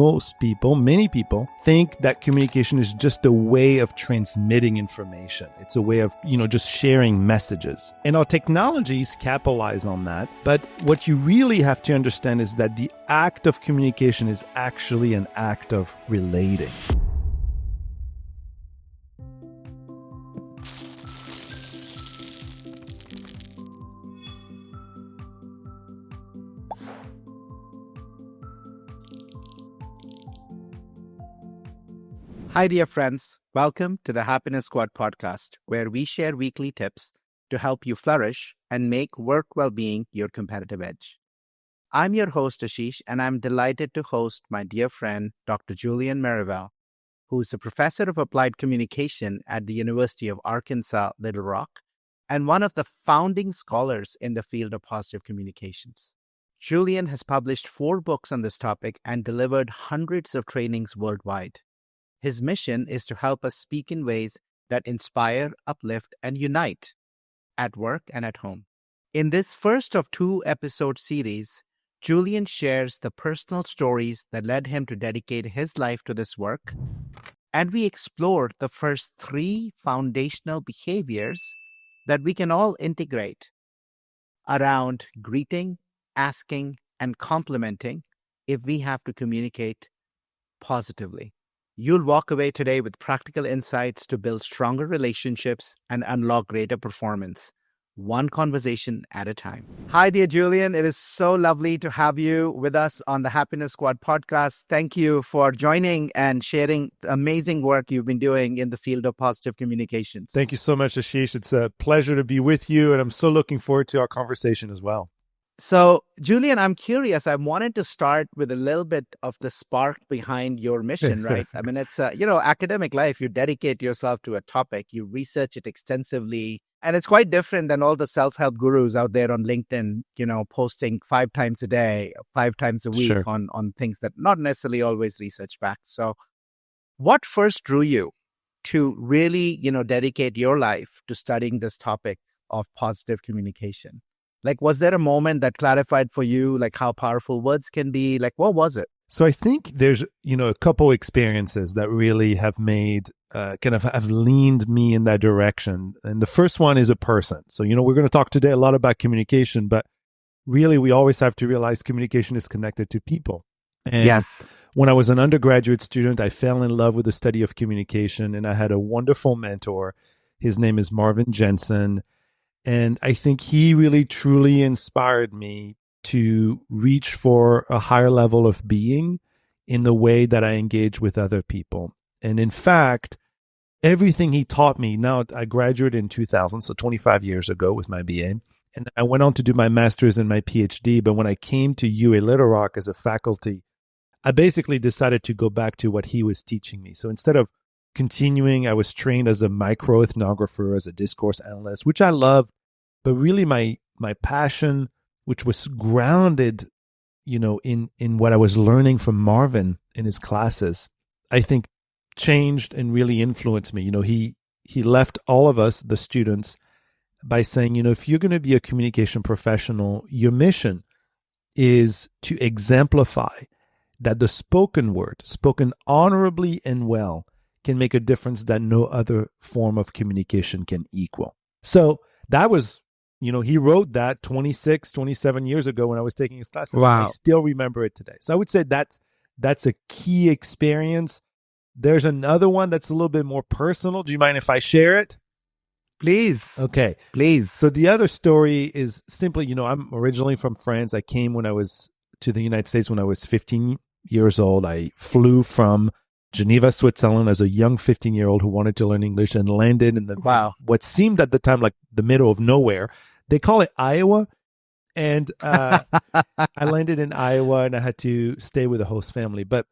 most people, many people, think that communication is just a way of transmitting information. It's a way of, just sharing messages. And our technologies capitalize on that. But what you really have to understand is that the act of communication is actually an act of relating. Hi, dear friends. Welcome to the Happiness Squad podcast, where we share weekly tips to help you flourish and make work well-being your competitive edge. I'm your host, Ashish, and I'm delighted to host my dear friend, Dr. Julien Mirivel, who is a professor of applied communication at the University of Arkansas, Little Rock, and one of the founding scholars in the field of positive communications. Julien has published 4 books on this topic and delivered hundreds of trainings worldwide. His mission is to help us speak in ways that inspire, uplift, and unite at work and at home. In this first of 2-episode series, Julien shares the personal stories that led him to dedicate his life to this work, and we explore the first 3 foundational behaviors that we can all integrate around greeting, asking, and complimenting if we have to communicate positively. You'll walk away today with practical insights to build stronger relationships and unlock greater performance, one conversation at a time. Hi, dear Julien. It is so lovely to have you with us on the Happiness Squad podcast. Thank you for joining and sharing the amazing work you've been doing in the field of positive communications. Thank you so much, Ashish. It's a pleasure to be with you, and I'm so looking forward to our conversation as well. So, Julien, I'm curious. I wanted to start with a little bit of the spark behind your mission, right? I mean, it's, academic life. You dedicate yourself to a topic, you research it extensively, and it's quite different than all the self-help gurus out there on LinkedIn, posting 5 times a day, 5 times a week Sure. on things that not necessarily always research backed. So what first drew you to really, dedicate your life to studying this topic of positive communication? Like, was there a moment that clarified for you, like, how powerful words can be? Like, what was it? So I think there's, a couple experiences that really have made, have leaned me in that direction. And the first one is a person. So, we're going to talk today a lot about communication, but really we always have to realize communication is connected to people. And yes. When I was an undergraduate student, I fell in love with the study of communication, and I had a wonderful mentor. His name is Marvin Jensen. And I think he really, truly inspired me to reach for a higher level of being in the way that I engage with other people. And in fact, everything he taught me, now I graduated in 2000, so 25 years ago with my BA. And then I went on to do my master's and my PhD. But when I came to UA Little Rock as a faculty, I basically decided to go back to what he was teaching me. So instead of continuing, I was trained as a microethnographer, as a discourse analyst, which I loved, but really my passion, which was grounded, in what I was learning from Marvin in his classes, I think changed and really influenced me. He left all of us, the students, by saying, if you're going to be a communication professional, your mission is to exemplify that the spoken word, spoken honorably and well, can make a difference that no other form of communication can equal. So that was, he wrote that 26, 27 years ago when I was taking his classes. Wow. I still remember it today. So I would say that's a key experience. There's another one that's a little bit more personal. Do you mind if I share it? Please. Okay. Please. So the other story is simply, I'm originally from France. I came to the United States when I was 15 years old. I flew from Geneva, Switzerland as a young 15-year-old who wanted to learn English and landed in what seemed at the time like the middle of nowhere. They call it Iowa. And I landed in Iowa and I had to stay with a host family. But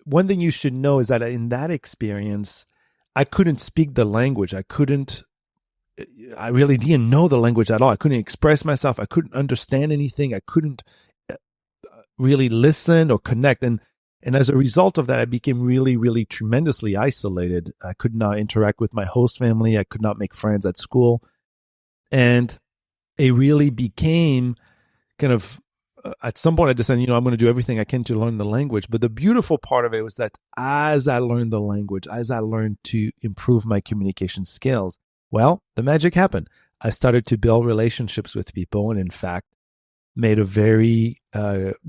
one thing you should know is that in that experience, I couldn't speak the language. I really didn't know the language at all. I couldn't express myself. I couldn't understand anything. I couldn't really listen or connect. And as a result of that, I became really, really tremendously isolated. I could not interact with my host family. I could not make friends at school. And it really became kind of at some point I decided, I'm going to do everything I can to learn the language. But the beautiful part of it was that as I learned the language, as I learned to improve my communication skills, well, the magic happened. I started to build relationships with people, and in fact, made a very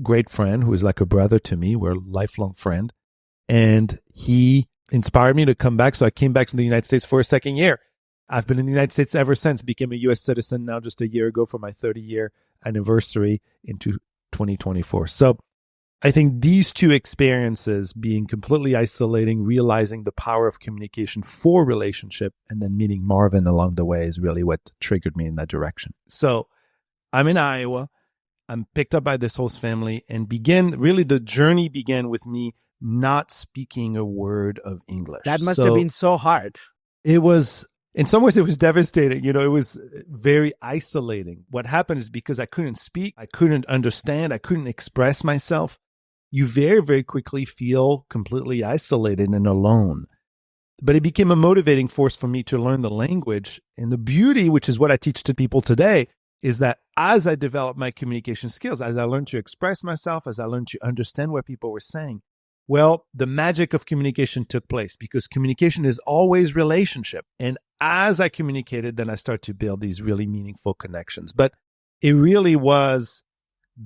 great friend who is like a brother to me. We're a lifelong friend. And he inspired me to come back. So I came back to the United States for a second year. I've been in the United States ever since, became a U.S. citizen now just a year ago for my 30-year anniversary into 2024. So I think these two experiences, being completely isolating, realizing the power of communication for relationship, and then meeting Marvin along the way is really what triggered me in that direction. So I'm in Iowa. I'm picked up by this host family, and the journey began with me not speaking a word of English. That must have been so hard. It was, in some ways, it was devastating. It was very isolating. What happened is because I couldn't speak, I couldn't understand, I couldn't express myself, you very, very quickly feel completely isolated and alone. But it became a motivating force for me to learn the language. And the beauty, which is what I teach to people today, is that as I developed my communication skills, as I learned to express myself, as I learned to understand what people were saying, well, the magic of communication took place, because communication is always relationship. And as I communicated, then I started to build these really meaningful connections. But it really was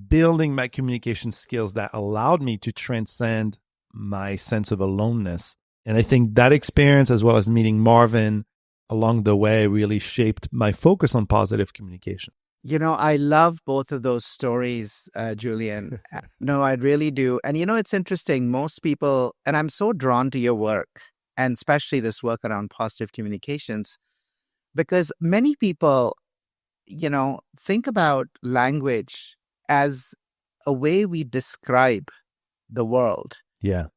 building my communication skills that allowed me to transcend my sense of aloneness. And I think that experience, as well as meeting Marvin along the way, really shaped my focus on positive communication. I love both of those stories, Julien. No, I really do. And it's interesting. Most people, and I'm so drawn to your work, and especially this work around positive communications, because many people, think about language as a way we describe the world. Yeah.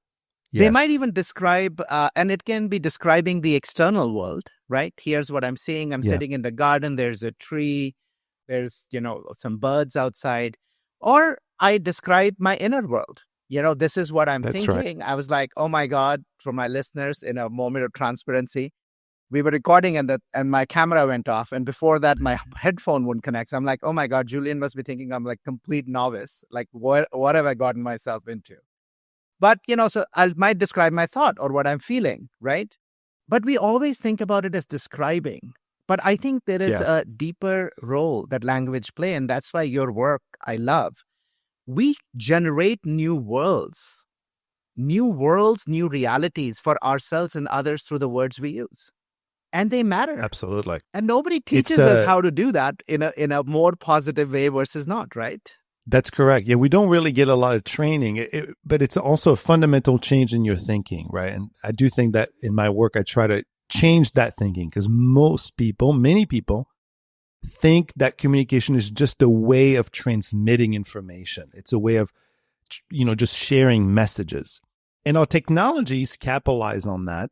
They might even describe, and it can be describing the external world, right? Here's what I'm seeing. I'm sitting in the garden. There's a tree. There's, some birds outside. Or I describe my inner world. This is what I'm thinking. Right. I was like, oh my God, for my listeners, in a moment of transparency, we were recording and my camera went off. And before that, my headphone wouldn't connect. So I'm like, oh my God, Julien must be thinking I'm like complete novice. Like, what have I gotten myself into? But, so I might describe my thought or what I'm feeling, right? But we always think about it as describing. But I think there is a deeper role that language plays, and that's why your work I love. We generate new worlds, new realities for ourselves and others through the words we use. And they matter. Absolutely. And nobody teaches us how to do that in a more positive way versus not, right? That's correct. Yeah, we don't really get a lot of training, but it's also a fundamental change in your thinking, right? And I do think that in my work, I try to change that thinking, because many people think that communication is just a way of transmitting information. It's a way of, just sharing messages. And our technologies capitalize on that.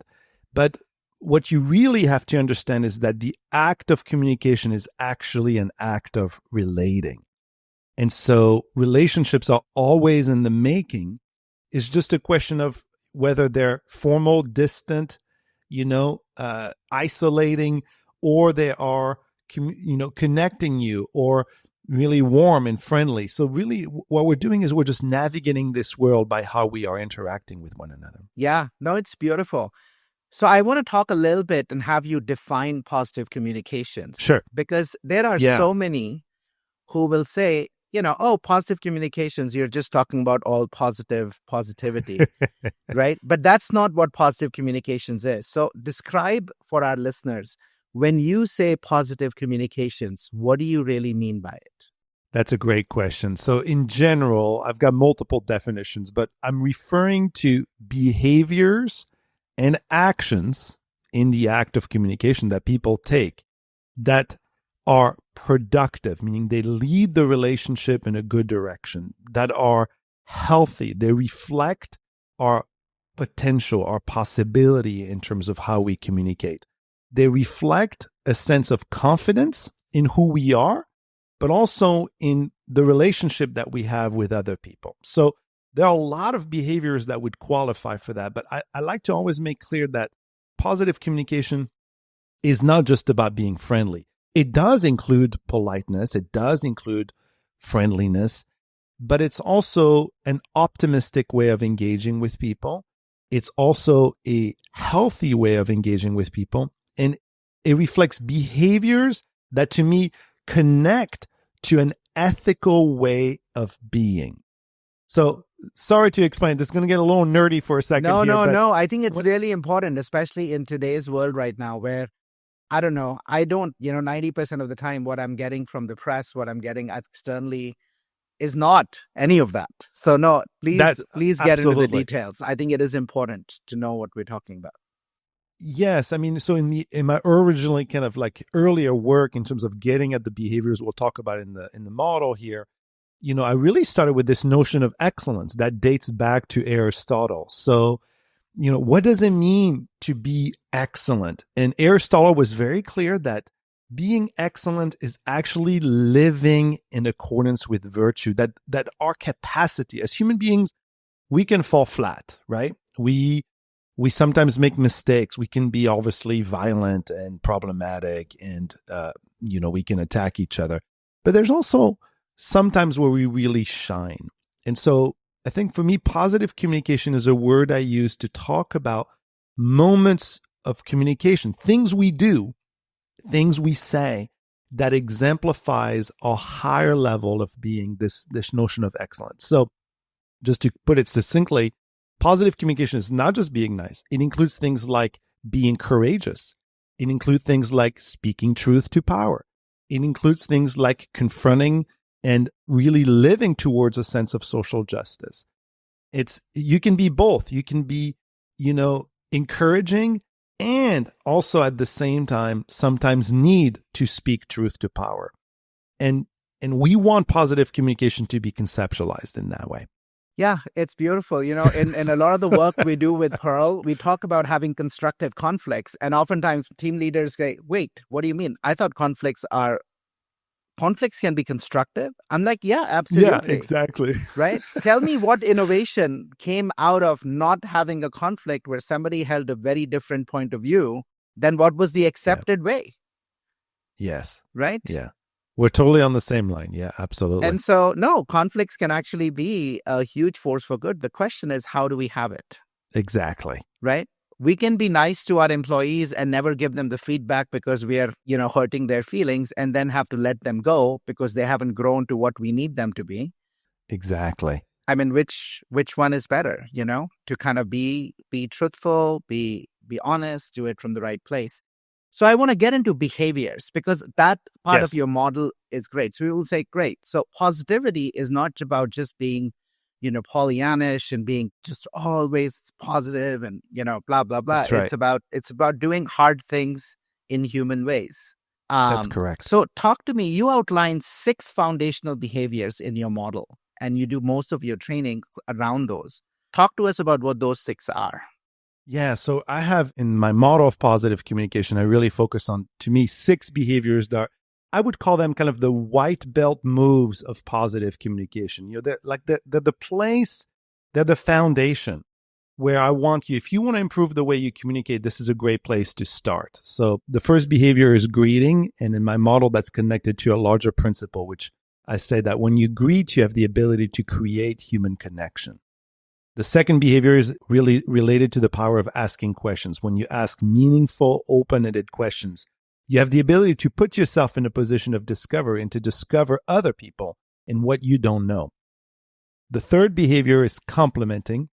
But what you really have to understand is that the act of communication is actually an act of relating. And so relationships are always in the making. It's just a question of whether they're formal, distant, isolating, or they are, connecting you, or really warm and friendly. So really what we're doing is we're just navigating this world by how we are interacting with one another. Yeah, no, it's beautiful. So I want to talk a little bit and have you define positive communications. Sure. Because there are so many who will say, positive communications, you're just talking about all positivity, right? But that's not what positive communications is. So describe for our listeners, when you say positive communications, what do you really mean by it? That's a great question. So in general, I've got multiple definitions, but I'm referring to behaviors and actions in the act of communication that people take that are productive, meaning they lead the relationship in a good direction, that are healthy. They reflect our potential, our possibility in terms of how we communicate. They reflect a sense of confidence in who we are, but also in the relationship that we have with other people. So there are a lot of behaviors that would qualify for that, but I like to always make clear that positive communication is not just about being friendly. It does include politeness. It does include friendliness. but it's also an optimistic way of engaging with people. It's also a healthy way of engaging with people. And it reflects behaviors that, to me, connect to an ethical way of being. So, sorry to explain. This is going to get a little nerdy for a second. No. I think it's really important, especially in today's world right now, where I don't know. 90% of the time, what I'm getting from the press, what I'm getting externally is not any of that. So no, please get into the details. I think it is important to know what we're talking about. Yes. I mean, so in my originally kind of like earlier work in terms of getting at the behaviors we'll talk about in the model here, I really started with this notion of excellence that dates back to Aristotle. So, what does it mean to be excellent? And Aristotle was very clear that being excellent is actually living in accordance with virtue, that our capacity as human beings, we can fall flat, right? We sometimes make mistakes. We can be obviously violent and problematic and, we can attack each other. But there's also sometimes where we really shine. And so I think for me, positive communication is a word I use to talk about moments of communication, things we do, things we say that exemplifies a higher level of being, this notion of excellence. So just to put it succinctly, positive communication is not just being nice. It includes things like being courageous. It includes things like speaking truth to power. It includes things like confronting and really living towards a sense of social justice. You can be both. You can be, encouraging and also at the same time sometimes need to speak truth to power. And we want positive communication to be conceptualized in that way. Yeah, it's beautiful. In a lot of the work we do with Pearl, we talk about having constructive conflicts. And oftentimes team leaders say, wait, what do you mean? I thought conflicts can be constructive. I'm like, yeah, absolutely. Yeah, exactly. Right? Tell me what innovation came out of not having a conflict where somebody held a very different point of view than what was the accepted way. Yes. Right? Yeah. We're totally on the same line. Yeah, absolutely. And so, no, conflicts can actually be a huge force for good. The question is, how do we have it? Exactly. Right? We can be nice to our employees and never give them the feedback because we are, hurting their feelings, and then have to let them go because they haven't grown to what we need them to be. Exactly. I mean, which one is better, to kind of be truthful, be honest, do it from the right place. So I want to get into behaviors because that part of your model is great. So we will say, great. So positivity is not about just being, Pollyannish and being just always positive and, blah, blah, blah. That's right. It's about doing hard things in human ways. That's correct. So talk to me. You outline 6 foundational behaviors in your model, and you do most of your training around those. Talk to us about what those 6 are. Yeah, so I have in my model of positive communication, I really focus on, to me, 6 behaviors that I would call them kind of the white belt moves of positive communication. They're the place, they're the foundation where I want you, if you want to improve the way you communicate, this is a great place to start. So the first behavior is greeting. And in my model, that's connected to a larger principle, which I say that when you greet, you have the ability to create human connection. The second behavior is really related to the power of asking questions. When you ask meaningful, open-ended questions, you have the ability to put yourself in a position of discovery and to discover other people and what you don't know. The third behavior is complimenting.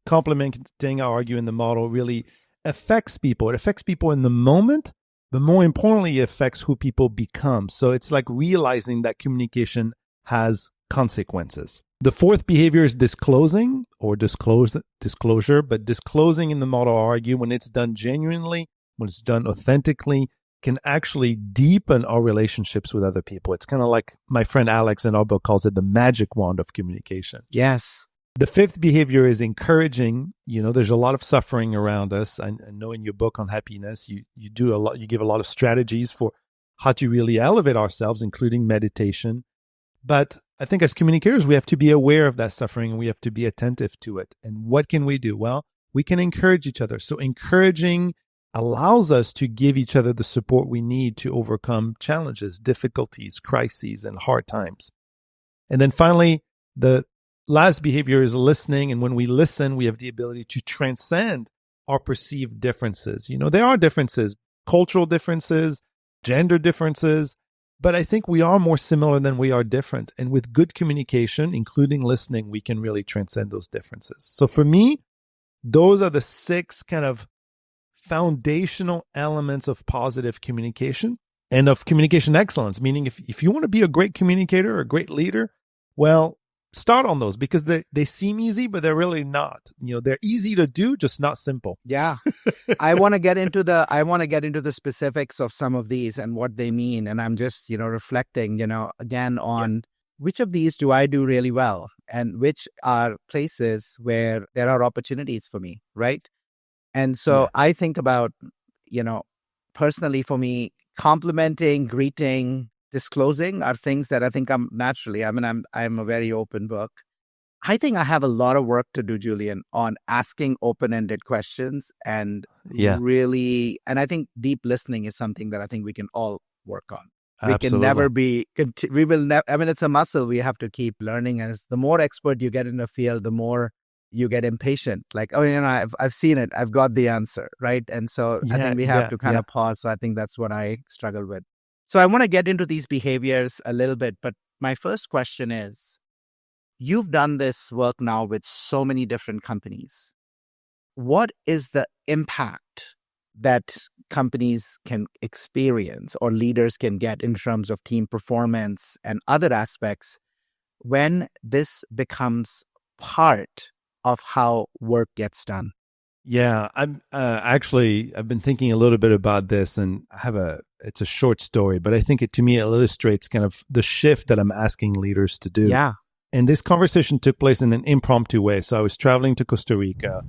Complimenting, I argue in the model, really affects people. It affects people in the moment, but more importantly, it affects who people become. So it's like realizing that communication has consequences. The fourth behavior is disclosing or disclosure, but disclosing in the model, I argue, when it's done genuinely, when it's done authentically, can actually deepen our relationships with other people. It's kind of like my friend Alex in our book calls it the magic wand of communication. Yes. The fifth behavior is encouraging. There's a lot of suffering around us. I know in your book on happiness, you do a lot. You give a lot of strategies for how to really elevate ourselves, including meditation. But I think as communicators, we have to be aware of that suffering and we have to be attentive to it. And what can we do? Well, we can encourage each other. So encouraging allows us to give each other the support we need to overcome challenges, difficulties, crises, and hard times. And then finally, The last behavior is listening. And when we listen, we have the ability to transcend our perceived differences. There are differences, cultural differences, gender differences, but I think we are more similar than we are different. And with good communication, including listening, we can really transcend those differences. So for me, those are the 6 kind of foundational elements of positive communication and of communication excellence. Meaning if you want to be a great communicator or a great leader, well, start on those because they seem easy, but they're really not. They're easy to do, just not simple. Yeah. I want to get into the specifics of some of these and what they mean. And I'm just, reflecting, again on which of these do I do really well and which are places where there are opportunities for me, right? And so I think about, personally for me, complimenting, greeting, disclosing are things that I think I'm a very open book. I think I have a lot of work to do, Julien, on asking open-ended questions and really, and I think deep listening is something that I think we can all work on. We can never be, we will never, it's a muscle we have to keep learning. And the more expert you get in the field, the more you get impatient. Like, I've seen it. I've got the answer, right? And so I think we have to kind of pause. So I think that's what I struggle with. So I want to get into these behaviors a little bit. But my first question is, you've done this work now with so many different companies. What is the impact that companies can experience or leaders can get in terms of team performance and other aspects when this becomes part of how work gets done? Yeah, I've been thinking a little bit about this, and it's a short story, but I think to me it illustrates kind of the shift that I'm asking leaders to do. Yeah. And this conversation took place in an impromptu way. So I was traveling to Costa Rica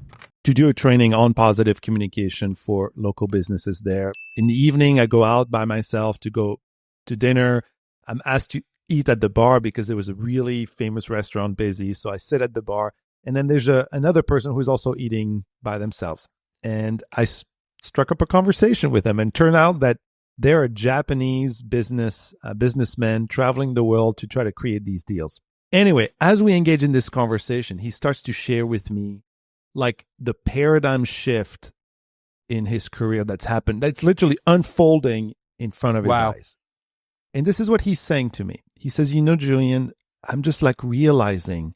to do a training on positive communication for local businesses there. In the evening, I go out by myself to go to dinner. I'm asked to eat at the bar because it was a really famous restaurant, busy. So I sit at the bar. And then there's another person who's also eating by themselves. And I struck up a conversation with them, and turned out that they're a Japanese businessman traveling the world to try to create these deals. Anyway, as we engage in this conversation, he starts to share with me like the paradigm shift in his career that's happened, that's literally unfolding in front of his eyes. And this is what he's saying to me. He says, Julien, I'm just like realizing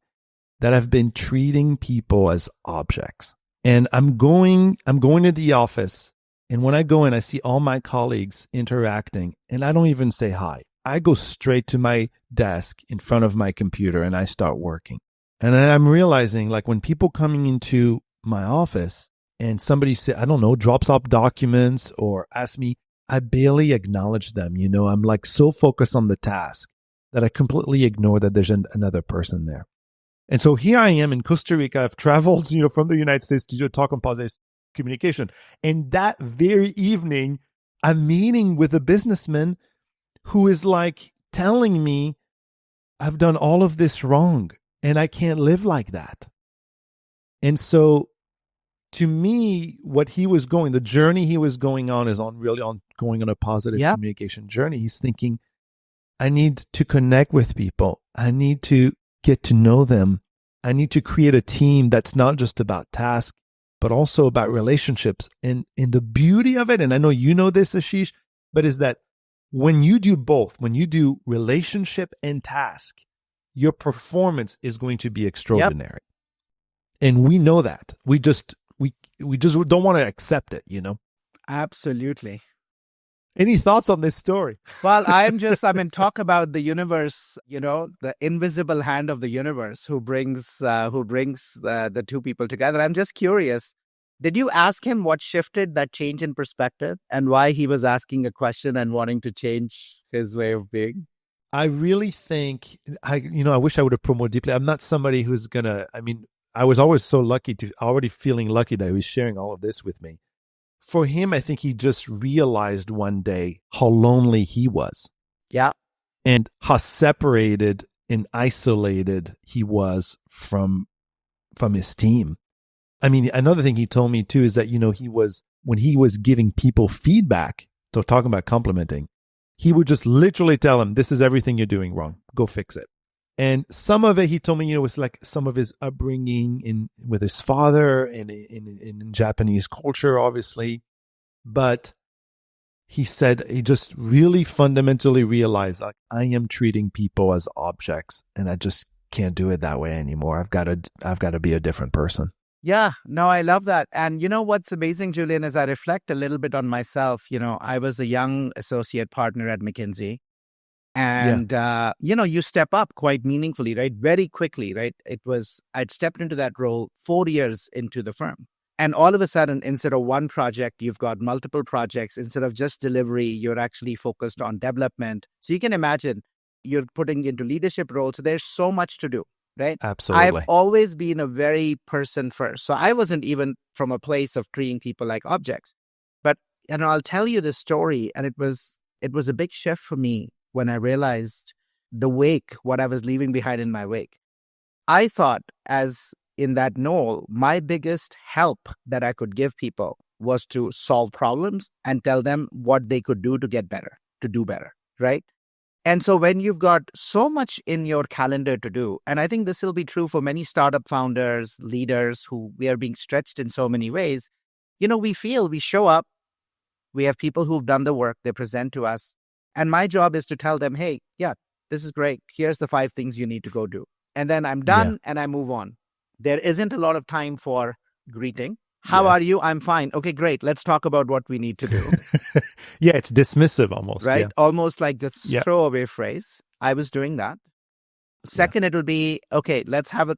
that I've been treating people as objects. And I'm going to the office, and when I go in, I see all my colleagues interacting, and I don't even say hi. I go straight to my desk in front of my computer and I start working. And then I'm realizing, like, when people coming into my office and somebody drops off documents or asks me, I barely acknowledge them. I'm like so focused on the task that I completely ignore that there's another person there. And so here I am in Costa Rica. I've traveled, from the United States to do a talk on positive communication. And that very evening, I'm meeting with a businessman who is like telling me I've done all of this wrong and I can't live like that. And so to me, the journey he was going on is going on a positive communication journey. He's thinking, I need to connect with people. I need to get to know them. I need to create a team that's not just about tasks, but also about relationships. And the beauty of it, and I know you know this, Ashish, but is that when you do both, when you do relationship and task, your performance is going to be extraordinary. And we know that. We just don't want to accept it, Absolutely. Any thoughts on this story? Well, talk about the universe, the invisible hand of the universe who brings the two people together. I'm just curious. Did you ask him what shifted that change in perspective and why he was asking a question and wanting to change his way of being? I really think, I wish I would have probed more deeply. I'm not somebody who's I was always so already feeling lucky that he was sharing all of this with me. For him, I think he just realized one day how lonely he was. Yeah. And how separated and isolated he was from his team. Another thing he told me too is that, when he was giving people feedback, so talking about complimenting, he would just literally tell them, this is everything you're doing wrong. Go fix it. And some of it, he told me, was like some of his upbringing with his father and in Japanese culture, obviously. But he said he just really fundamentally realized, like, I am treating people as objects, and I just can't do it that way anymore. I've got to be a different person. Yeah, no, I love that. And what's amazing, Julian, is I reflect a little bit on myself. I was a young associate partner at McKinsey. Yeah, And, you step up quite meaningfully, right? Very quickly, right? I'd stepped into that role 4 years into the firm. And all of a sudden, instead of one project, you've got multiple projects. Instead of just delivery, you're actually focused on development. So you can imagine you're putting into leadership roles. So there's so much to do, right? I've absolutely. always been a very person first. So I wasn't even from a place of treating people like objects. But, I'll tell you this story. And it was a big shift for me when I realized what I was leaving behind in my wake. I thought, as in that Noel, my biggest help that I could give people was to solve problems and tell them what they could do to get better, to do better, right? And so when you've got so much in your calendar to do, and I think this will be true for many startup founders, leaders who we are being stretched in so many ways, we show up, we have people who've done the work, they present to us. And my job is to tell them, hey, yeah, this is great. Here's the 5 things you need to go do. And then I'm done and I move on. There isn't a lot of time for greeting. How are you? I'm fine. Okay, great. Let's talk about what we need to do. Yeah, it's dismissive almost. Right? Yeah. Almost like this throwaway phrase. I was doing that. Second, it'll be, okay, let's have a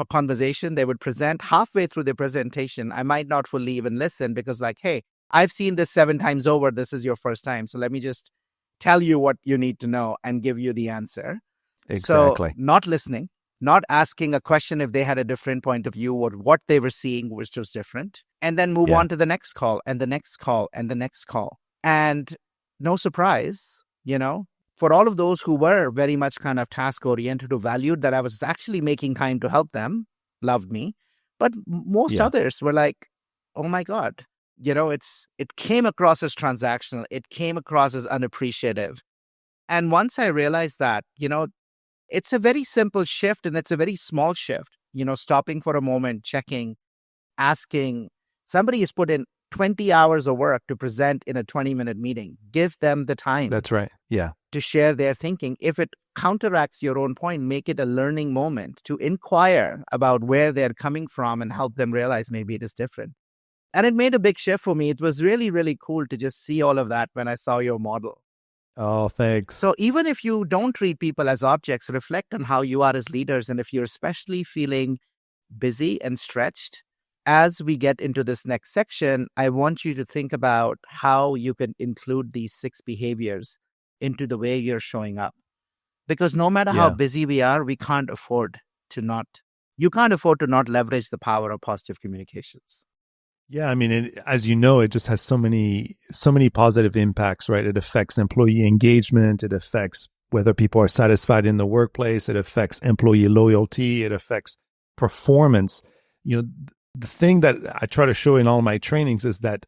conversation. They would present. Halfway through the presentation, I might not fully even listen because hey, I've seen this 7 times over. This is your first time. So let me just tell you what you need to know and give you the answer. Exactly. So not listening, not asking a question if they had a different point of view or what they were seeing was just different. And then move on to the next call and the next call and the next call. And no surprise, for all of those who were very much kind of task-oriented, who valued that I was actually making time to help them, loved me. But most others were like, oh my God, it came across as transactional. It came across as unappreciative. And once I realized that, it's a very simple shift and it's a very small shift, stopping for a moment, checking, asking. Somebody has put in 20 hours of work to present in a 20-minute meeting. Give them the time. That's right. Yeah. To share their thinking. If it counteracts your own point, make it a learning moment to inquire about where they're coming from and help them realize maybe it is different. And it made a big shift for me. It was really, really cool to just see all of that when I saw your model. Oh, thanks. So even if you don't treat people as objects, reflect on how you are as leaders. And if you're especially feeling busy and stretched, as we get into this next section, I want you to think about how you can include these 6 behaviors into the way you're showing up. Because no matter how busy we are, you can't afford to not leverage the power of positive communications. Yeah, I mean, as you know, it just has so many positive impacts, right? It affects employee engagement. It affects whether people are satisfied in the workplace. It affects employee loyalty. It affects performance. The thing that I try to show in all my trainings is that,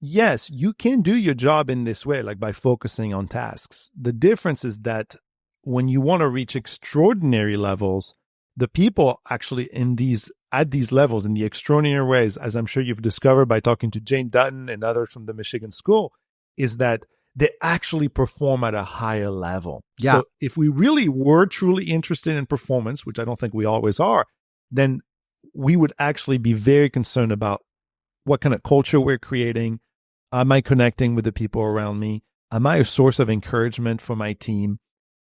yes, you can do your job in this way, like by focusing on tasks. The difference is that when you want to reach extraordinary levels, the people actually at these levels, in the extraordinary ways, as I'm sure you've discovered by talking to Jane Dutton and others from the Michigan School, is that they actually perform at a higher level. Yeah. So if we really were truly interested in performance, which I don't think we always are, then we would actually be very concerned about what kind of culture we're creating. Am I connecting with the people around me? Am I a source of encouragement for my team?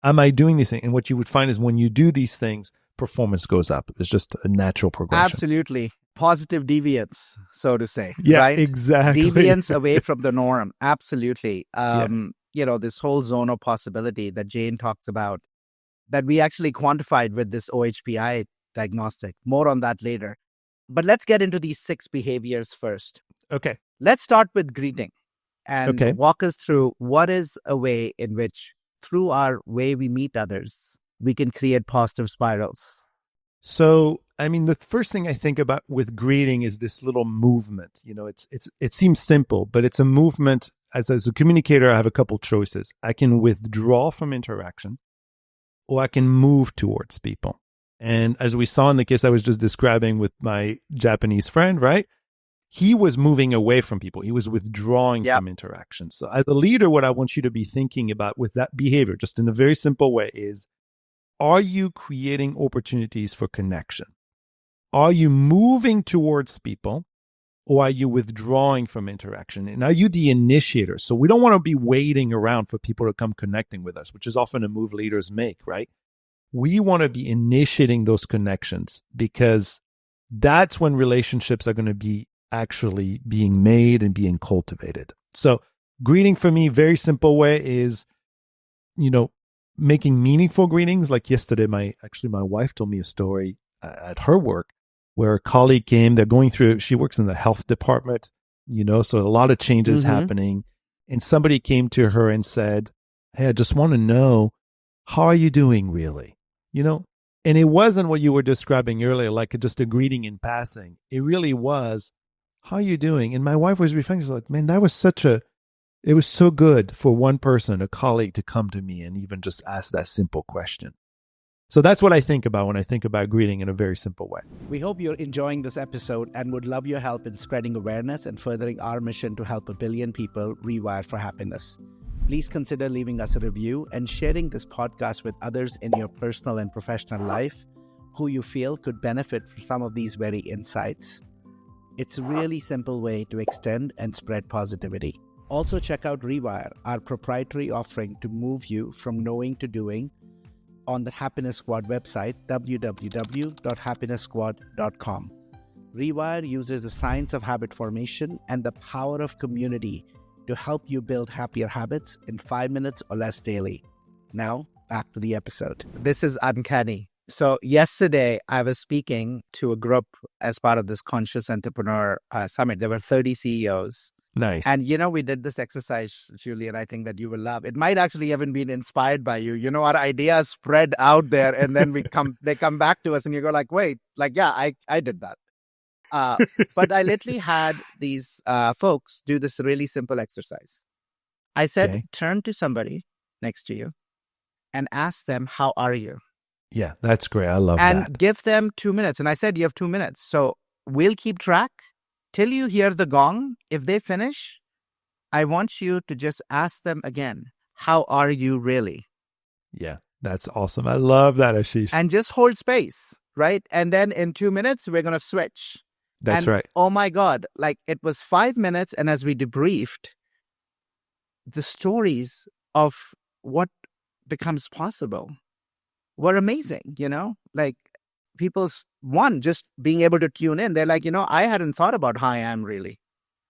Am I doing these things? And what you would find is when you do these things, performance goes up. It's just a natural progression. Absolutely. Positive deviance, so to say. Yeah, right? Exactly. Deviance away from the norm. Absolutely. This whole zone of possibility that Jane talks about, that we actually quantified with this OHPI diagnostic. More on that later. But let's get into these 6 behaviors first. Okay. Let's start with greeting and walk us through what is a way in which, through our way we meet others, we can create positive spirals. So, I mean, the first thing I think about with greeting is this little movement. It seems simple, but it's a movement. As a communicator, I have a couple choices. I can withdraw from interaction, or I can move towards people. And as we saw in the case I was just describing with my Japanese friend, right? He was moving away from people. He was withdrawing Yep. from interaction. So as a leader, what I want you to be thinking about with that behavior, just in a very simple way, is, are you creating opportunities for connection? Are you moving towards people, or are you withdrawing from interaction? And are you the initiator? So we don't want to be waiting around for people to come connecting with us, which is often a move leaders make, right? We want to be initiating those connections, because that's when relationships are going to be actually being made and being cultivated. So greeting for me, very simple way, is, making meaningful greetings. Like yesterday, my wife told me a story at her work where a colleague came. They're going through, she works in the health department, so a lot of changes happening. And somebody came to her and said, "Hey, I just want to know, how are you doing really?" And it wasn't what you were describing earlier, like just a greeting in passing. It really was, "How are you doing?" And my wife was reflecting, she's like, "Man, it was so good for one person, a colleague, to come to me and even just ask that simple question." So that's what I think about when I think about greeting in a very simple way. We hope you're enjoying this episode and would love your help in spreading awareness and furthering our mission to help 1 billion people rewire for happiness. Please consider leaving us a review and sharing this podcast with others in your personal and professional life who you feel could benefit from some of these very insights. It's a really simple way to extend and spread positivity. Also check out Rewire, our proprietary offering to move you from knowing to doing, on the Happiness Squad website, www.happiness.squad.com. Rewire uses the science of habit formation and the power of community to help you build happier habits in 5 minutes or less daily. Now, back to the episode. This is uncanny. So yesterday, I was speaking to a group as part of this Conscious Entrepreneur Summit. There were 30 CEOs. Nice. And, we did this exercise, Julien, I think that you will love. It might actually even been inspired by you. Our ideas spread out there, and then they come back to us and you go like, wait, yeah, I did that. But I literally had these folks do this really simple exercise. I said, turn to somebody next to you and ask them, how are you? Yeah, that's great. I love that. And give them 2 minutes. And I said, you have 2 minutes. So we'll keep track till you hear the gong. If they finish, I want you to just ask them again, how are you really? Yeah, that's awesome. I love that, Ashish. And just hold space, right? And then in 2 minutes, we're going to switch. That's right. Oh my God, it was 5 minutes. And as we debriefed, the stories of what becomes possible were amazing, people, one, just being able to tune in. They're like, I hadn't thought about how I am really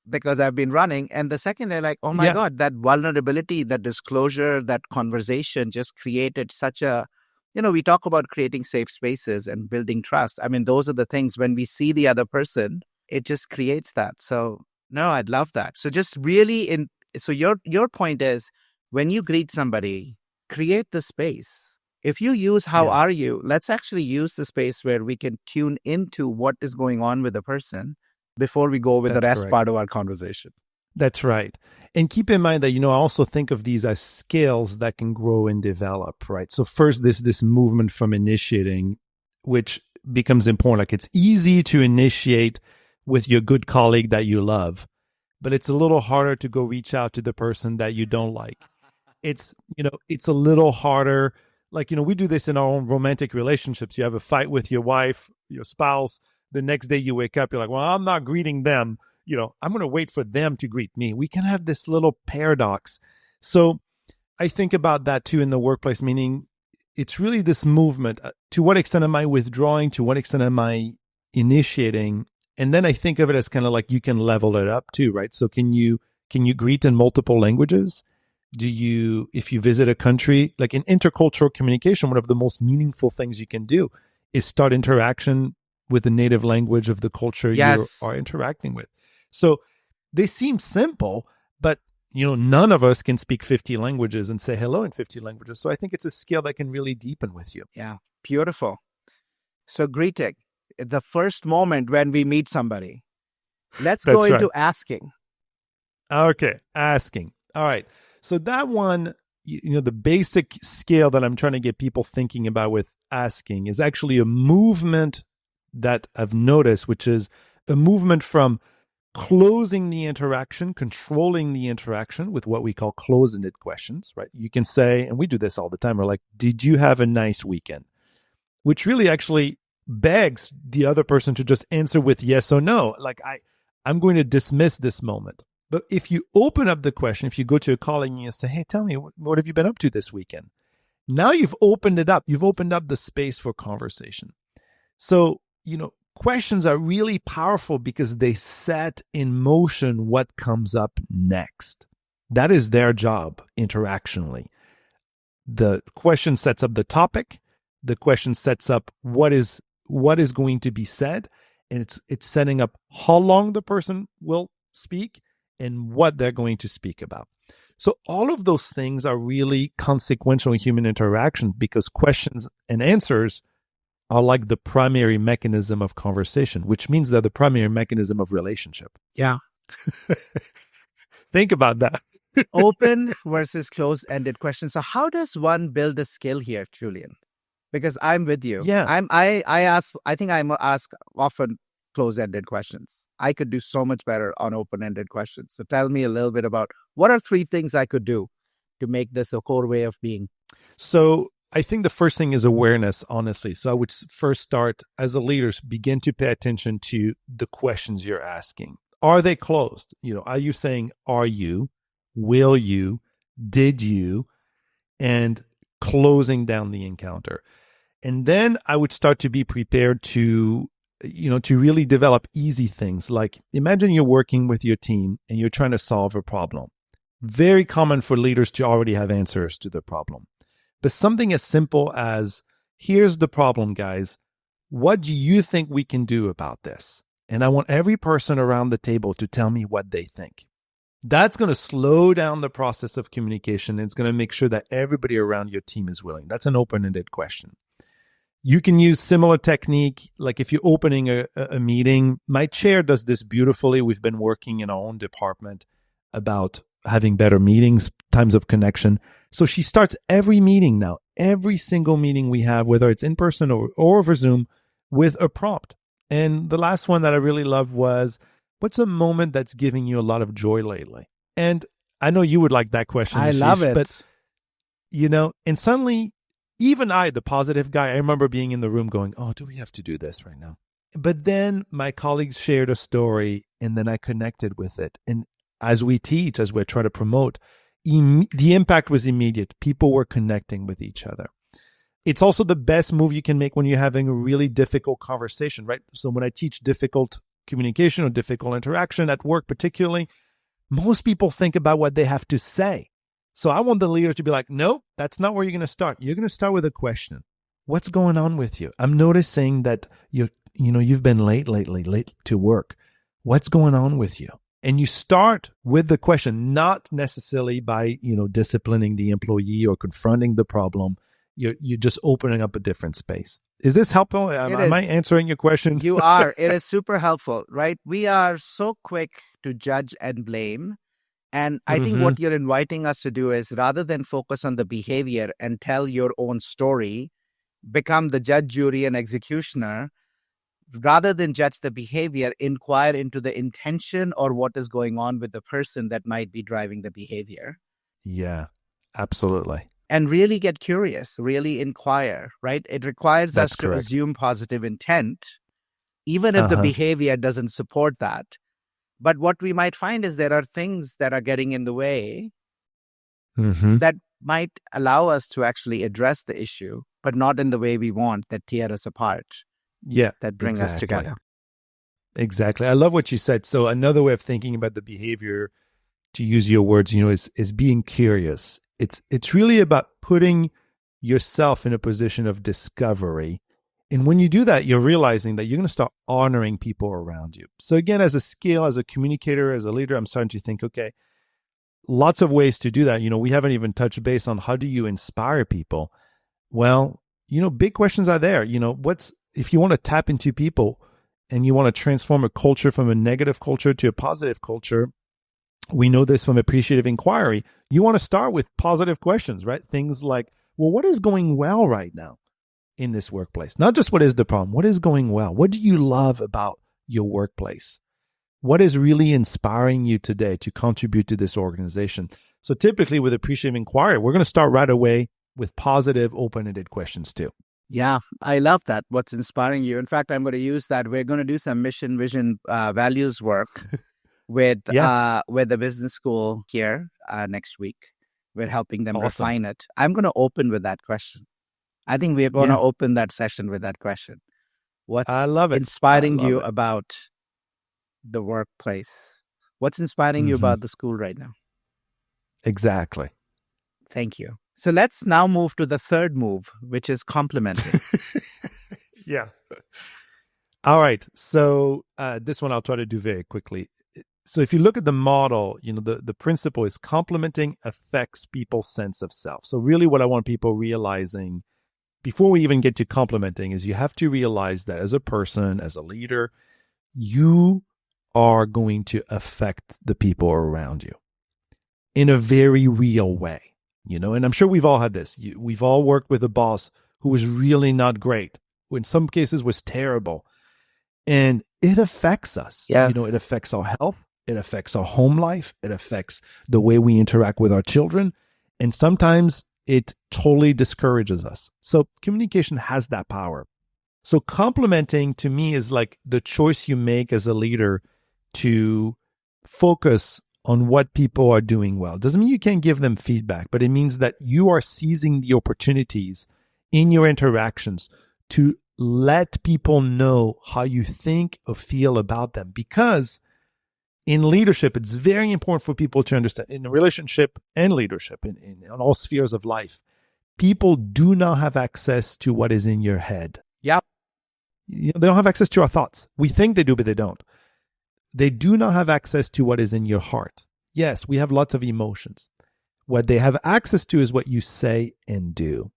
because I've been running. And the second, they're like, oh my God, that vulnerability, that disclosure, that conversation just created such a, we talk about creating safe spaces and building trust. I mean, those are the things when we see the other person, it just creates that. So no, I'd love that. So just really so your point is, when you greet somebody, create the space. If you use how are you, let's actually use the space where we can tune into what is going on with the person before we go with the rest part of our conversation. That's right. And keep in mind that, I also think of these as skills that can grow and develop, right? So first, this movement from initiating, which becomes important. Like, it's easy to initiate with your good colleague that you love, but it's a little harder to go reach out to the person that you don't like. It's a little harder. Like, we do this in our own romantic relationships. You have a fight with your wife, your spouse. The next day you wake up, you're like, well, I'm not greeting them. I'm going to wait for them to greet me. We can have this little paradox. So I think about that too in the workplace, meaning it's really this movement. To what extent am I withdrawing? To what extent am I initiating? And then I think of it as kind of like you can level it up too, right? So can you greet in multiple languages? If you visit a country, like in intercultural communication, one of the most meaningful things you can do is start interaction with the native language of the culture you are interacting with. So they seem simple, but none of us can speak 50 languages and say hello in 50 languages. So I think it's a skill that can really deepen with you. Yeah, beautiful. So greeting, the first moment when we meet somebody, let's go into asking. Okay, asking. All right. So that one, the basic scale that I'm trying to get people thinking about with asking is actually a movement that I've noticed, which is a movement from closing the interaction, controlling the interaction with what we call close-ended questions, right? You can say, and we do this all the time, we're like, did you have a nice weekend? Which really actually begs the other person to just answer with yes or no. Like, I'm going to dismiss this moment. But if you open up the question, if you go to a colleague and you say, hey, tell me, what have you been up to this weekend? Now you've opened it up. You've opened up the space for conversation. So, questions are really powerful because they set in motion what comes up next. That is their job interactionally. The question sets up the topic. The question sets up what is going to be said, and it's setting up how long the person will speak and what they're going to speak about. So all of those things are really consequential in human interaction because questions and answers are like the primary mechanism of conversation, which means they're the primary mechanism of relationship. Yeah. Think about that. Open versus closed-ended questions. So how does one build a skill here, Julien? Because I'm with you. Yeah. I think I ask often closed-ended questions. I could do so much better on open-ended questions. So tell me a little bit about what are 3 things I could do to make this a core way of being? So I think the first thing is awareness, honestly. So I would first start as a leader, begin to pay attention to the questions you're asking. Are they closed? Are you saying, are you, will you, did you, and closing down the encounter. And then I would start to be prepared to really develop easy things. Like imagine you're working with your team and you're trying to solve a problem. Very common for leaders to already have answers to the problem. But something as simple as, here's the problem, guys. What do you think we can do about this? And I want every person around the table to tell me what they think. That's going to slow down the process of communication. And it's going to make sure that everybody around your team is willing. That's an open-ended question. You can use similar technique, like if you're opening a meeting. My chair does this beautifully. We've been working in our own department about having better meetings, times of connection. So she starts every meeting now, every single meeting we have, whether it's in person or over Zoom, with a prompt. And the last one that I really loved was, what's a moment that's giving you a lot of joy lately? And I know you would like that question, I Ashish, love it. But, and suddenly, even I, the positive guy, I remember being in the room going, oh, do we have to do this right now? But then my colleagues shared a story and then I connected with it. And as we teach, as we're trying to promote, the impact was immediate. People were connecting with each other. It's also the best move you can make when you're having a really difficult conversation, right? So when I teach difficult communication or difficult interaction at work particularly, most people think about what they have to say. So I want the leader to be like, no, that's not where you're going to start. You're going to start with a question. What's going on with you? I'm noticing that you've been late lately, late to work. What's going on with you? And you start with the question, not necessarily by, disciplining the employee or confronting the problem. You're just opening up a different space. Is this helpful? Am I answering your question? You are. It is super helpful, right? We are so quick to judge and blame. And I think what you're inviting us to do is, rather than focus on the behavior and tell your own story, become the judge, jury, and executioner. Rather than judge the behavior, inquire into the intention or what is going on with the person that might be driving the behavior. Yeah, absolutely. And really get curious, really inquire, right? It requires us to assume positive intent, even if the behavior doesn't support that. But what we might find is there are things that are getting in the way that might allow us to actually address the issue, but not in the way we want, that tear us apart. Yeah. That bring us together. Exactly. I love what you said. So another way of thinking about the behavior, to use your words, is being curious. It's really about putting yourself in a position of discovery. And when you do that, you're realizing that you're going to start honoring people around you. So again, as a skill, as a communicator, as a leader, I'm starting to think, okay, lots of ways to do that. We haven't even touched base on how do you inspire people? Well, big questions are there. If you want to tap into people and you want to transform a culture from a negative culture to a positive culture, We know this from appreciative inquiry. You want to start with positive questions, right? Things like, well, what is going well right now in this workplace? Not just what is the problem, what is going well? What do you love about your workplace? What is really inspiring you today to contribute to this organization? So typically with appreciative inquiry, we're going to start right away with positive, open-ended questions too. Yeah, I love that. What's inspiring you? In fact, I'm going to use that. We're going to do some mission, vision, values work with the business school here next week. We're helping them refine it. I'm going to open with that question. I think we're going to open that session with that question. What's inspiring you about the workplace? What's inspiring you about the school right now? Exactly. Thank you. So let's now move to the third move, which is complimenting. Yeah. All right. So this one I'll try to do very quickly. So if you look at the model, the principle is complimenting affects people's sense of self. So really what I want people realizing before we even get to complimenting is you have to realize that as a person, as a leader, you are going to affect the people around you in a very real way, and I'm sure we've all had this. We've all worked with a boss who was really not great, who in some cases was terrible. And it affects us. Yes. It affects our health. It affects our home life. It affects the way we interact with our children. And sometimes it totally discourages us. So communication has that power. So complimenting to me is like the choice you make as a leader to focus on what people are doing well. Doesn't mean you can't give them feedback, but it means that you are seizing the opportunities in your interactions to let people know how you think or feel about them. Because in leadership, it's very important for people to understand in a relationship and leadership in all spheres of life, people do not have access to what is in your head. Yep. They don't have access to our thoughts. We think they do, but they don't. They do not have access to what is in your heart. Yes, we have lots of emotions. What they have access to is what you say and do.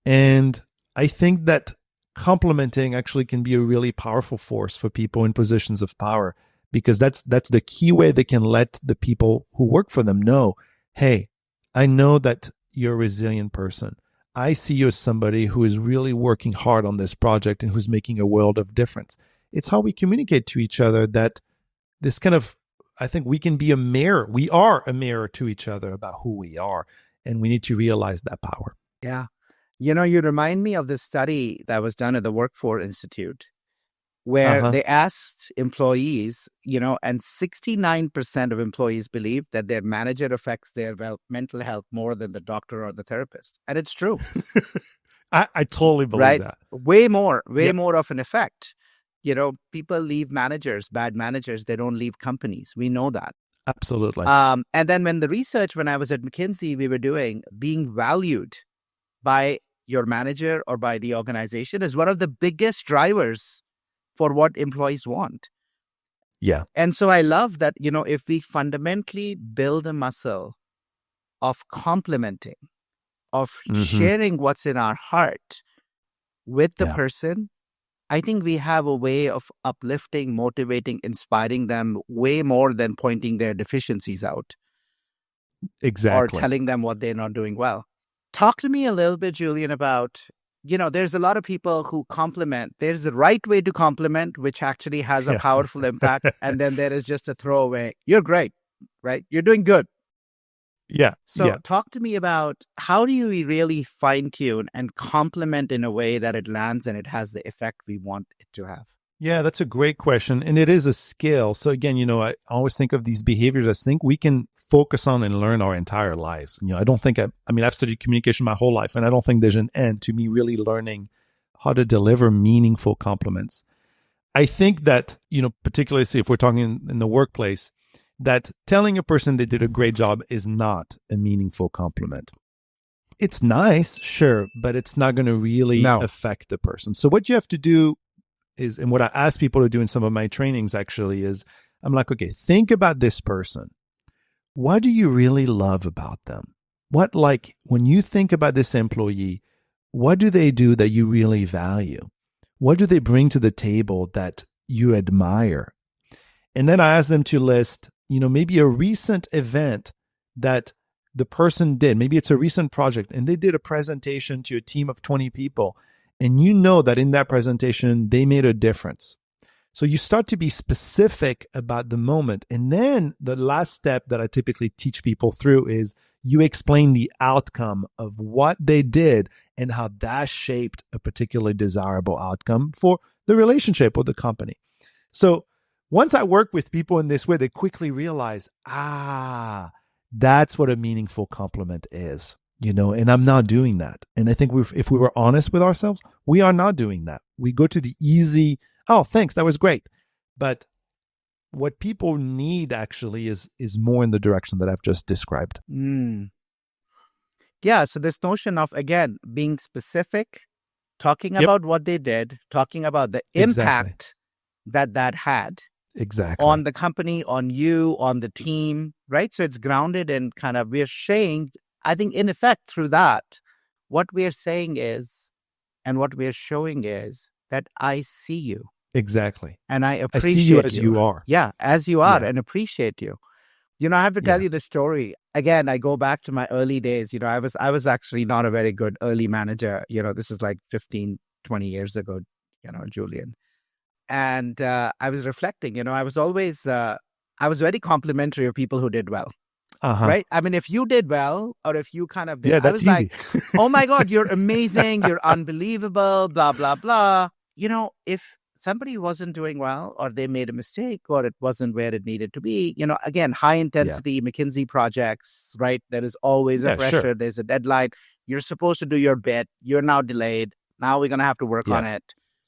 And I think that complimenting actually can be a really powerful force for people in positions of power, because that's the key way they can let the people who work for them know, hey, I know that you're a resilient person. I see you as somebody who is really working hard on this project and who's making a world of difference. It's how we communicate to each other that this kind of, I think we can be a mirror. We are a mirror to each other about who we are, and we need to realize that power. Yeah. You remind me of this study that was done at the Workforce Institute, where they asked employees, and 69% of employees believe that their manager affects their mental health more than the doctor or the therapist. And it's true. I totally believe that. Way more of an effect. People leave bad managers, they don't leave companies. We know that. Absolutely. And then when I was at McKinsey, we were doing being valued by your manager or by the organization is one of the biggest drivers for what employees want. Yeah. And so I love that, if we fundamentally build a muscle of complimenting, of sharing what's in our heart with the person, I think we have a way of uplifting, motivating, inspiring them way more than pointing their deficiencies out. Exactly. Or telling them what they're not doing well. Talk to me a little bit, Julien, about, there's a lot of people who compliment. There's the right way to compliment, which actually has a powerful impact. And then there is just a throwaway. You're great, right? You're doing good. Yeah. So talk to me about how do you really fine tune and compliment in a way that it lands and it has the effect we want it to have? Yeah, that's a great question. And it is a skill. So again, I always think of these behaviors as think we can focus on and learn our entire lives. I don't think, I've studied communication my whole life, and I don't think there's an end to me really learning how to deliver meaningful compliments. I think that, particularly if we're talking in the workplace, that telling a person they did a great job is not a meaningful compliment. It's nice, sure, but it's not going to really affect the person. So what you have to do is, and what I ask people to do in some of my trainings actually is, I'm like, okay, think about this person. What do you really love about them? When you think about this employee, what do they do that you really value? What do they bring to the table that you admire? And then I ask them to list, maybe a recent event that the person did. Maybe it's a recent project and they did a presentation to a team of 20 people. And you know that in that presentation, they made a difference. So you start to be specific about the moment. And then the last step that I typically teach people through is you explain the outcome of what they did and how that shaped a particularly desirable outcome for the relationship or the company. So once I work with people in this way, they quickly realize, that's what a meaningful compliment is, and I'm not doing that. And I think if we were honest with ourselves, we are not doing that. We go to the easy, oh, thanks, that was great. But what people need actually is more in the direction that I've just described. Yeah, so this notion of, again, being specific, talking about what they did, talking about the impact that had on the company, on you, on the team, right? So it's grounded in kind of, we're saying, I think in effect through that, what we're saying is, and what we're showing is that I see you. Exactly. And I appreciate I see you as you are. Yeah, as you are, and appreciate you. I have to tell you the story. Again, I go back to my early days. I was actually not a very good early manager. This is like 15, 20 years ago, Julien. And I was reflecting, I was always, I was very complimentary of people who did well. Right? I mean, if you did well, or if you kind of did, that's I was easy. Like, oh my God, you're amazing. You're unbelievable, blah, blah, blah. If somebody wasn't doing well, or they made a mistake, or it wasn't where it needed to be, again, high intensity McKinsey projects, right? There is always a pressure. Sure. There's a deadline. You're supposed to do your bit. You're now delayed. Now we're going to have to work on it.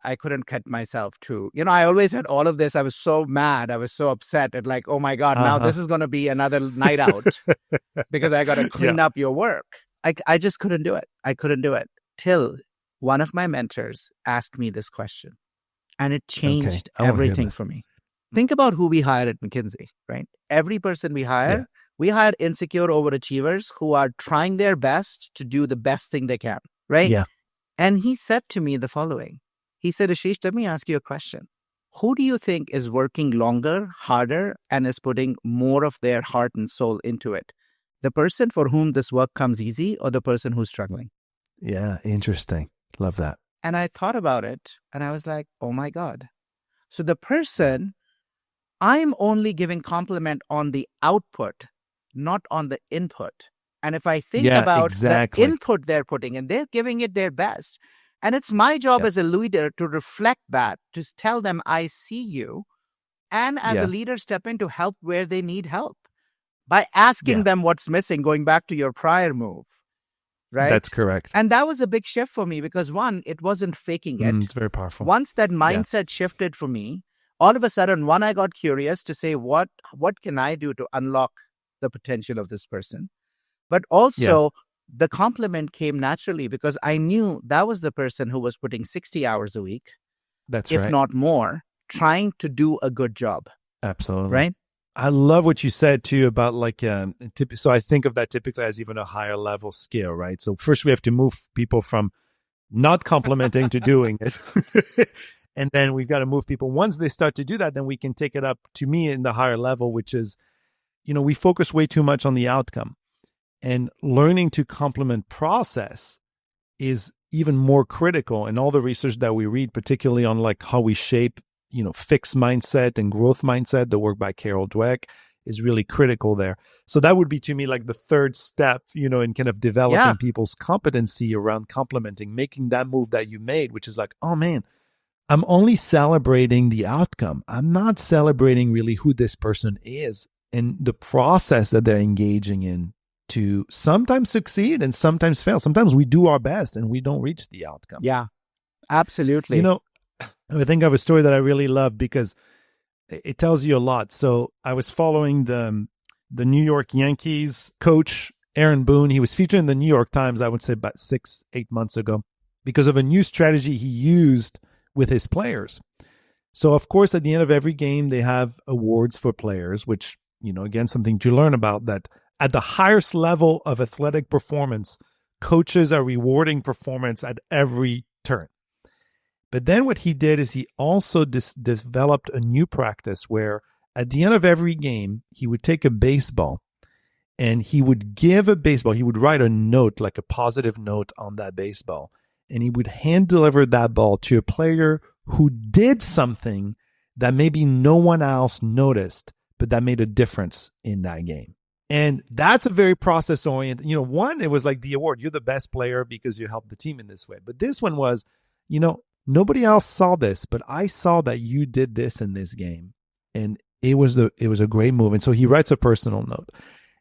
I couldn't cut myself too. I always had all of this. I was so mad. I was so upset at like, oh my God, now this is going to be another night out because I got to clean up your work. I just couldn't do it. I couldn't do it till one of my mentors asked me this question, and it changed everything for me. Think about who we hire at McKinsey, right? Every person we hire insecure overachievers who are trying their best to do the best thing they can, right? Yeah. And he said to me the following. He said, Ashish, let me ask you a question. Who do you think is working longer, harder, and is putting more of their heart and soul into it? The person for whom this work comes easy, or the person who's struggling? Yeah, interesting. Love that. And I thought about it, and I was like, oh my God. So the person, I'm only giving compliment on the output, not on the input. And if I think about the input they're putting in, they're giving it their best. And it's my job as a leader to reflect that, to tell them I see you, and as a leader step in to help where they need help by asking them what's missing, going back to your prior move, right? That's correct. And that was a big shift for me because one, it wasn't faking it. It's very powerful. Once that mindset shifted for me, all of a sudden, one, I got curious to say, what can I do to unlock the potential of this person? But also, the compliment came naturally because I knew that was the person who was putting 60 hours a week, if not more, trying to do a good job. Absolutely. Right? I love what you said too about so I think of that typically as even a higher level skill, right? So first we have to move people from not complimenting to doing it. And then we've got to move people. Once they start to do that, then we can take it up to me in the higher level, which is, we focus way too much on the outcome. And learning to compliment process is even more critical. And all the research that we read, particularly on like how we shape, fixed mindset and growth mindset, the work by Carol Dweck, is really critical there. So that would be to me like the third step, in kind of developing people's competency around complimenting, making that move that you made, which is like, oh man, I'm only celebrating the outcome. I'm not celebrating really who this person is and the process that they're engaging in to sometimes succeed and sometimes fail. Sometimes we do our best and we don't reach the outcome. Yeah, absolutely. I think I have a story that I really love because it tells you a lot. So I was following the New York Yankees coach, Aaron Boone. He was featured in the New York Times, I would say about 6-8 months ago, because of a new strategy he used with his players. So of course, at the end of every game, they have awards for players, which, again, something to learn about, that at the highest level of athletic performance, coaches are rewarding performance at every turn. But then what he did is he also developed a new practice where at the end of every game, he would take a baseball and he would give a baseball. He would write a note, like a positive note on that baseball. And he would hand deliver that ball to a player who did something that maybe no one else noticed, but that made a difference in that game. And that's a very process oriented. One, it was like the award. You're the best player because you helped the team in this way. But this one was, nobody else saw this, but I saw that you did this in this game. And it was a great move. And so he writes a personal note.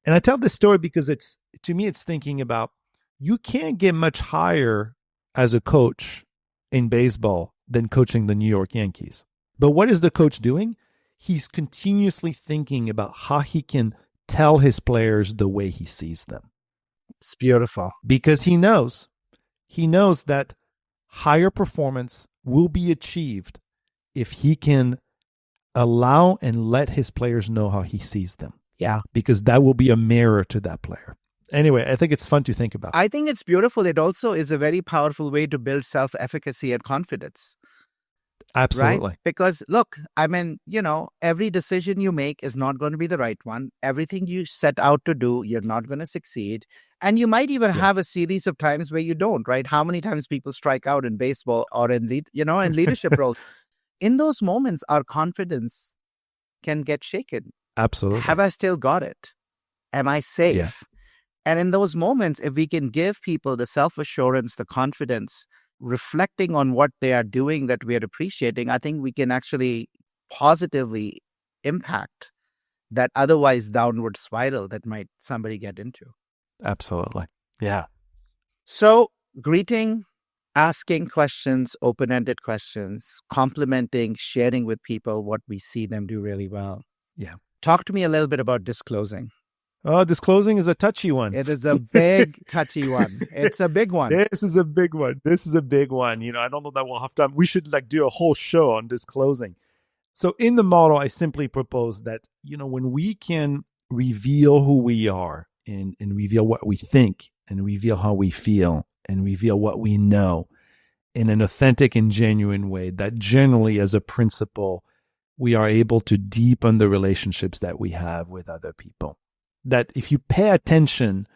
And I tell this story because to me, it's thinking about you can't get much higher as a coach in baseball than coaching the New York Yankees. But what is the coach doing? He's continuously thinking about how he can tell his players the way he sees them. It's beautiful. Because he knows that higher performance will be achieved if he can allow and let his players know how he sees them. Yeah. Because that will be a mirror to that player. Anyway, I think it's fun to think about. I think it's beautiful. It also is a very powerful way to build self-efficacy and confidence. Absolutely. Right? Because look, every decision you make is not going to be the right one. Everything you set out to do, you're not going to succeed. And you might even have a series of times where you don't, right? How many times people strike out in baseball or in leadership roles? In those moments, our confidence can get shaken. Absolutely. Have I still got it? Am I safe? Yeah. And in those moments, if we can give people the self-assurance, the confidence, reflecting on what they are doing that we are appreciating, I think we can actually positively impact that otherwise downward spiral that might somebody get into. Absolutely. Yeah. So greeting, asking questions, open-ended questions, complimenting, sharing with people what we see them do really well. Yeah. Talk to me a little bit about disclosing. Oh, disclosing is a touchy one. It is a big, touchy one. It's a big one. This is a big one. I don't know that we'll have time. We should do a whole show on disclosing. So in the model, I simply propose that, when we can reveal who we are and reveal what we think and reveal how we feel and reveal what we know in an authentic and genuine way, that generally as a principle, we are able to deepen the relationships that we have with other people. That if you pay attention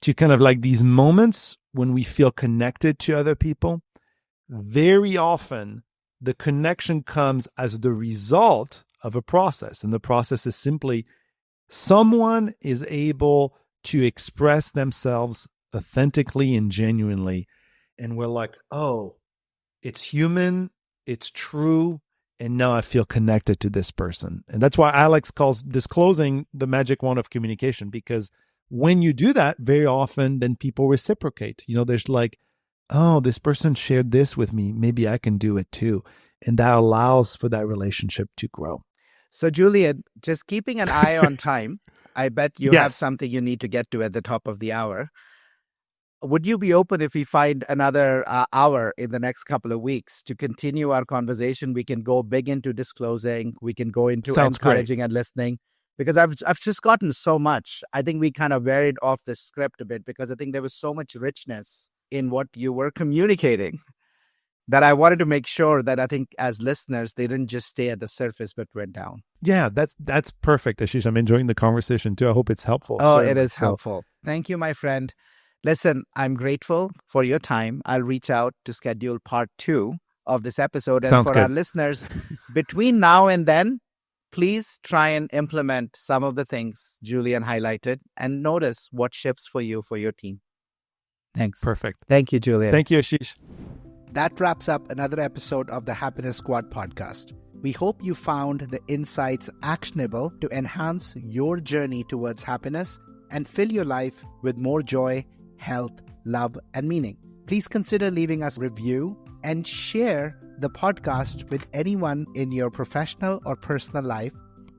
to kind of like these moments when we feel connected to other people, very often the connection comes as the result of a process. And the process is simply someone is able to express themselves authentically and genuinely. And we're like, oh, it's human, it's true. And now I feel connected to this person. And that's why Alex calls disclosing the magic wand of communication, because when you do that, very often then people reciprocate. There's like, oh, this person shared this with me. Maybe I can do it too. And that allows for that relationship to grow. So, Julien, just keeping an eye on time, I bet you have something you need to get to at the top of the hour. Would you be open if we find another hour in the next couple of weeks to continue our conversation? We can go big into disclosing. We can go into encouraging and listening, because I've just gotten so much. I think we kind of varied off the script a bit because I think there was so much richness in what you were communicating that I wanted to make sure that I think as listeners, they didn't just stay at the surface, but went down. Yeah, that's perfect, Ashish. I'm enjoying the conversation too. I hope it's helpful. Oh, it is helpful. Thank you, my friend. Listen, I'm grateful for your time. I'll reach out to schedule part 2 of this episode. And Sounds for good. Our listeners, between now and then, please try and implement some of the things Julien highlighted and notice what shifts for you, for your team. Thanks. Perfect. Thank you, Julien. Thank you, Ashish. That wraps up another episode of the Happiness Squad podcast. We hope you found the insights actionable to enhance your journey towards happiness and fill your life with more joy, health, love, and meaning. Please consider leaving us a review and share the podcast with anyone in your professional or personal life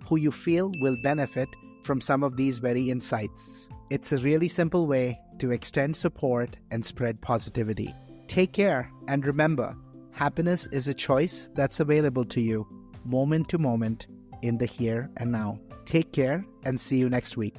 who you feel will benefit from some of these very insights. It's a really simple way to extend support and spread positivity. Take care, and remember, happiness is a choice that's available to you moment to moment in the here and now. Take care and see you next week.